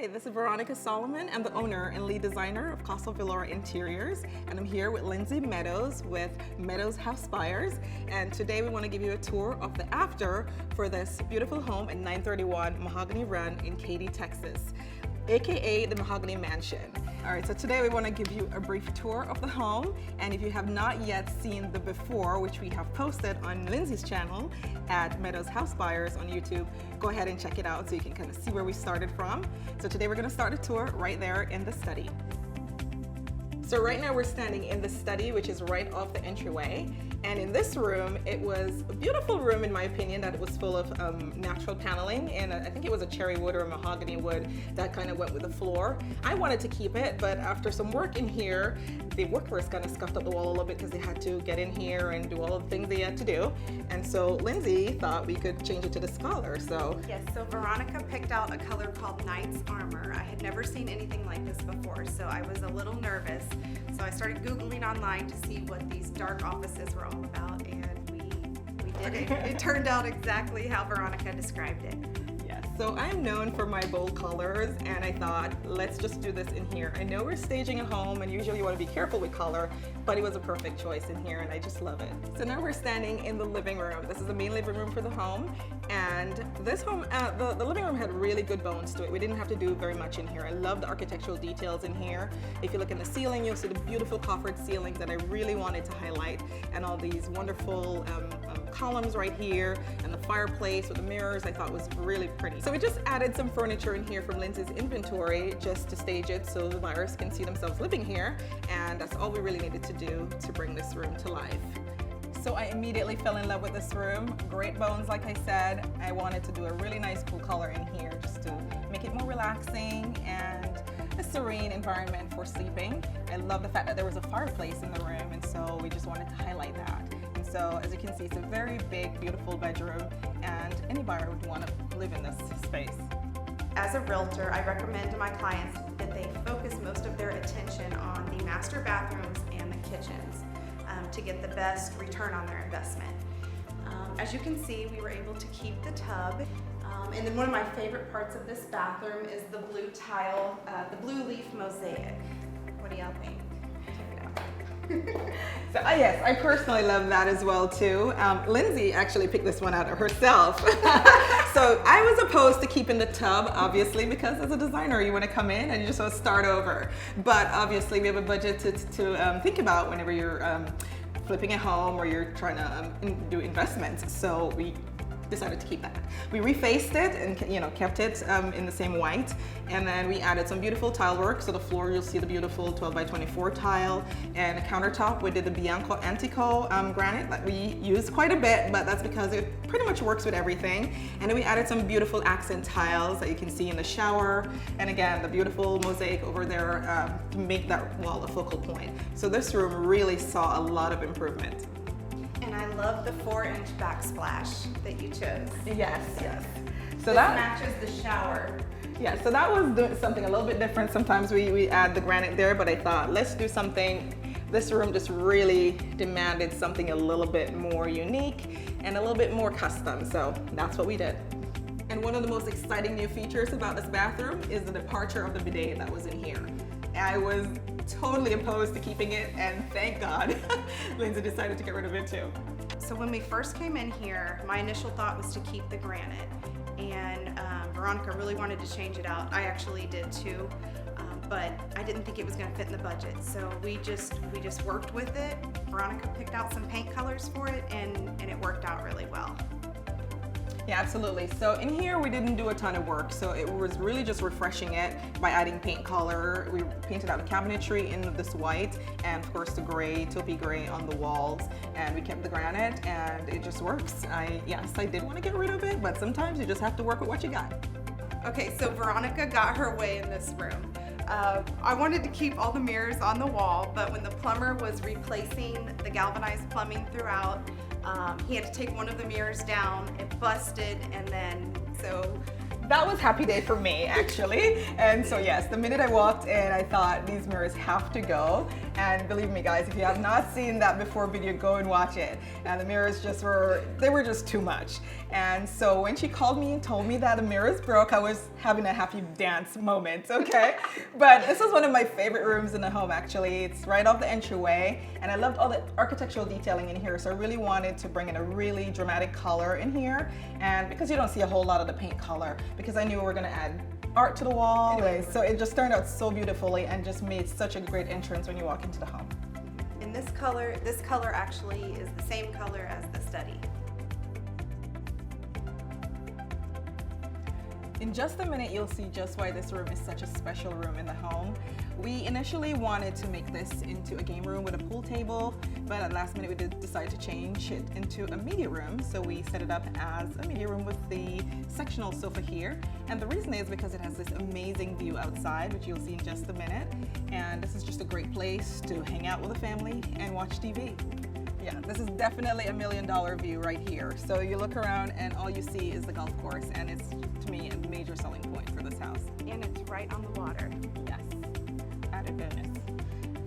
Hi, this is Veronica Solomon. I'm the owner and lead designer of Casa Valora Interiors, and I'm here with Linse Meadows with Meadows House Buyers. And today we want to give you a tour of the after for this beautiful home in 931 Mahogany Run in Katy, Texas, aka the Mahogany Mansion. All right, so today we want to give you a brief tour of the home, and if you have not yet seen the before, which we have posted on Linse's channel at Meadows House Buyers on YouTube, go ahead and check it out so you can kind of see where we started from. So today we're going to start a tour right there in the study. So right now we're standing in the study, which is right off the entryway. And in this room, it was a beautiful room in my opinion, that it was full of natural paneling, and I think it was a cherry wood or a mahogany wood that kind of went with the floor. I wanted to keep it, but after some work in here, the workers kind of scuffed up the wall a little bit because they had to get in here and do all of the things they had to do. And so Linse thought we could change it to this color. So yes, so Veronica picked out a color called Knight's Armor. I had never seen anything like this before, so I was a little nervous. So I started Googling online to see what these dark offices were all about, and we did it. It turned out exactly how Veronica described it. yes, so I'm known for my bold colors, and I thought, let's just do this in here. I know we're staging at home, and usually you want to be careful with color, but it was a perfect choice in here, and I just love it. So now we're standing in the living room. This is the main living room for the home, and this home, the living room had really good bones to it. We didn't have to do very much in here. I love the architectural details in here. If you look in the ceiling, you'll see the beautiful coffered ceilings that I really wanted to highlight, and all these wonderful columns right here, and the fireplace with the mirrors I thought was really pretty. So we just added some furniture in here from Linse's inventory just to stage it so the buyers can see themselves living here, and that's all we really needed to do to bring this room to life. So I immediately fell in love with this room. Great bones, like I said. I wanted to do a really nice cool color in here just to make it more relaxing and a serene environment for sleeping. I love the fact that there was a fireplace in the room, and so we just wanted to highlight that. And so as you can see, it's a very big, beautiful bedroom, and any buyer would want to live in this space. As a realtor, I recommend to my clients that they focus most of their attention on the master bathrooms and the kitchens to get the best return on their investment. As you can see, we were able to keep the tub. And then one of my favorite parts of this bathroom is the blue tile, the blue leaf mosaic. What do y'all think? Check it out. So yes, I personally love that as well too. Linse actually picked this one out herself. So I was opposed to keeping the tub, obviously, because as a designer you want to come in and you just want to start over. But obviously we have a budget to think about whenever you're flipping a home or you're trying to do investments. So we decided to keep that. We refaced it and kept it in the same white, and then we added some beautiful tile work. So the floor, you'll see the beautiful 12 by 24 tile, and the countertop we did the Bianco Antico granite that we use quite a bit, but that's because it pretty much works with everything. And then we added some beautiful accent tiles that you can see in the shower, and again the beautiful mosaic over there to make that wall a focal point. So this room really saw a lot of improvement. And I love the 4-inch backsplash that you chose. Yes, yes. So this that matches the shower. Yeah, so that was doing something a little bit different. Sometimes we add the granite there, but I thought let's do something. This room just really demanded something a little bit more unique and a little bit more custom, so that's what we did. And one of the most exciting new features about this bathroom is the departure of the bidet that was in here. I was totally opposed to keeping it, and thank God Linse decided to get rid of it too. So when we first came in here, my initial thought was to keep the granite, and Veronica really wanted to change it out. I actually did too, but I didn't think it was going to fit in the budget. So we just worked with it. Veronica picked out some paint colors for it, and it worked out really well. Yeah, absolutely. So in here we didn't do a ton of work, so it was really just refreshing it by adding paint color. We painted out the cabinetry in this white, and of course the gray, taupey gray on the walls, and we kept the granite, and it just works. Yes, I did want to get rid of it, but sometimes you just have to work with what you got. Okay, so Veronica got her way in this room. I wanted to keep all the mirrors on the wall, but when the plumber was replacing the galvanized plumbing throughout, he had to take one of the mirrors down. It busted, and then so that was happy day for me, actually. And so yes, the minute I walked in, I thought these mirrors have to go. And believe me guys, if you have not seen that before video, go and watch it. And the mirrors just were just too much. And so when she called me and told me that the mirrors broke, I was having a happy dance moment, okay? But this is one of my favorite rooms in the home, actually. It's right off the entryway, and I loved all the architectural detailing in here, so I really wanted to bring in a really dramatic color in here. And because you don't see a whole lot of the paint color, because I knew we were gonna add art to the wall. Anyway, so it just turned out so beautifully and just made such a great entrance when you walk into the home. And this color actually is the same color as the study. In just a minute, you'll see just why this room is such a special room in the home. We initially wanted to make this into a game room with a pool table, but at last minute we did decide to change it into a media room. So we set it up as a media room with the sectional sofa here. And the reason is because it has this amazing view outside, which you'll see in just a minute. And this is just a great place to hang out with a family and watch TV. Yeah, this is definitely a $1 million view right here. So you look around and all you see is the golf course, and it's, to me, a major selling point for this house. And it's right on the water. Yes, added bonus.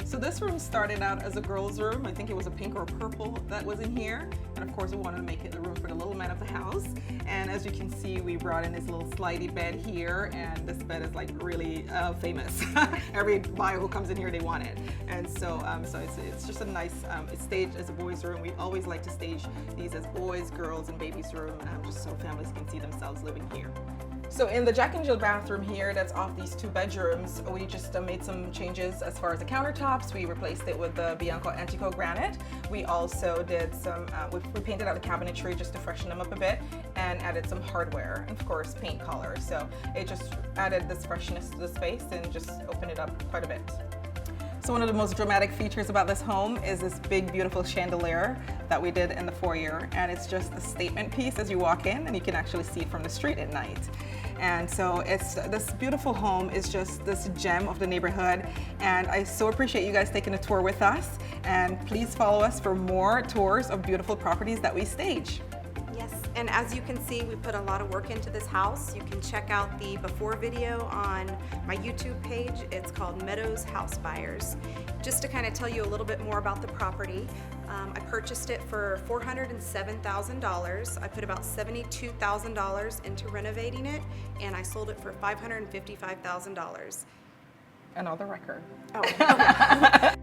So this room started out as a girl's room. I think it was a pink or a purple that was in here. And of course we wanted to make it the room for the little man of the house. And as you can see, we brought in this little slidey bed here, and this bed is like really famous. Every buyer who comes in here, they want it. And so, it's just a nice, it's staged as a boys' room. We always like to stage these as boys, girls, and babies' room, just so families can see themselves living here. So in the Jack and Jill bathroom here, that's off these 2 bedrooms, we just made some changes as far as the countertops. We replaced it with the Bianco Antico granite. We also did some, we painted out the cabinetry just to freshen them up a bit, and added some hardware, and of course paint color. So it just added this freshness to the space and just opened it up quite a bit. So one of the most dramatic features about this home is this big, beautiful chandelier that we did in the foyer. And it's just a statement piece as you walk in, and you can actually see it from the street at night. And so this beautiful home is just this gem of the neighborhood. And I so appreciate you guys taking a tour with us. And please follow us for more tours of beautiful properties that we stage. Yes, and as you can see, we put a lot of work into this house. You can check out the before video on my YouTube page. It's called Meadows House Buyers. Just to kind of tell you a little bit more about the property, I purchased it for $407,000. I put about $72,000 into renovating it, and I sold it for $555,000. Another record. Oh, okay.